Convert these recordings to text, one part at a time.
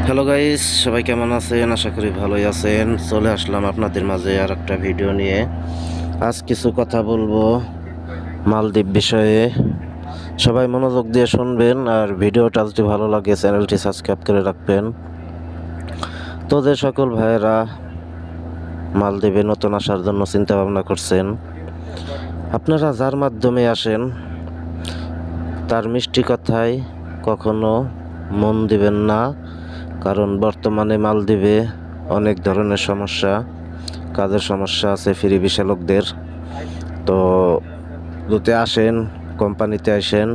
Hello guys, সবাই কেমন আছেন? আশা করি ভালোই আছেন। চলে আসলাম আপনাদের মাঝে আর একটা ভিডিও নিয়ে। আজ কিছু কথা বলবো মালদ্বীপ বিষয়ে। সবাই মনোযোগ দিয়ে শুনবেন, আর ভিডিওটা যদি ভালো লাগে চ্যানেলটি সাবস্ক্রাইব করে রাখবেন। তো যে সকল ভাইয়েরা মালদ্বীপে নতুন আসার জন্য চিন্তা ভাবনা করছেন, আপনারা যার মাধ্যমে আসেন তার মিষ্টি কথায় কখনো মন দিবেন না, কারণ বর্তমানে মালদ্বীপে অনেক ধরনের সমস্যা, কাজের সমস্যা আছে ফ্রি ভিসা লোকদের। তো যদি আসেন কোম্পানিতে আসেন,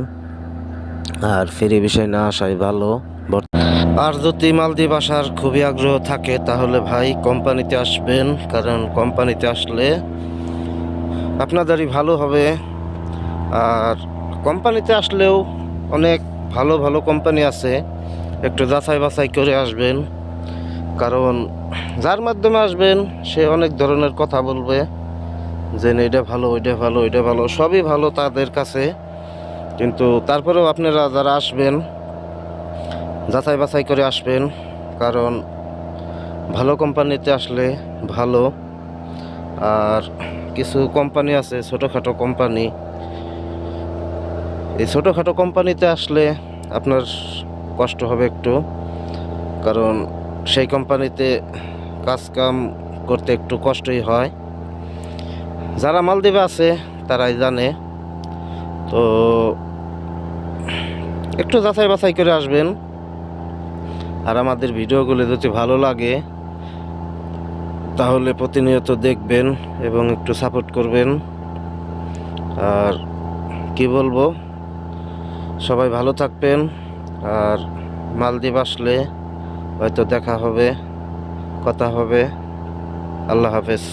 আর ফ্রি ভিসায় না আসাই ভালো। আর যদি মালদ্বীপ আসার খুবই আগ্রহ থাকে তাহলে ভাই কোম্পানিতে আসবেন, কারণ কোম্পানিতে আসলে আপনাদেরই ভালো হবে। আর কোম্পানিতে আসলেও অনেক ভালো ভালো কোম্পানি আছে, একটু যাচাই বাছাই করে আসবেন, কারণ যার মাধ্যমে আসবেন সে অনেক ধরনের কথা বলবে যে এটা ভালো, ওইটা ভালো, ওইটা ভালো, সবই ভালো তাদের কাছে। কিন্তু তারপরেও আপনারা যারা আসবেন যাচাই বাছাই করে আসবেন, কারণ ভালো কোম্পানিতে আসলে ভালো। আর কিছু কোম্পানি আছে ছোটোখাটো কোম্পানি, এই ছোটোখাটো কোম্পানিতে আসলে আপনার কষ্ট হবে একটু, কারণ সেই কোম্পানিতে কাজ কাম করতে একটু কষ্টই হয়। যারা মালদ্বীপে আছে তারাই জানে। তো একটু যাচাই বাছাই করে আসবেন। আর আমাদের ভিডিওগুলো যদি ভালো লাগে তাহলে প্রতিনিয়ত দেখবেন এবং একটু সাপোর্ট করবেন। আর কি বলবো, সবাই ভালো থাকবেন। আর মালদ্বীপ আসলে হয়তো দেখা হবে, কথা হবে। আল্লাহ হাফেজ।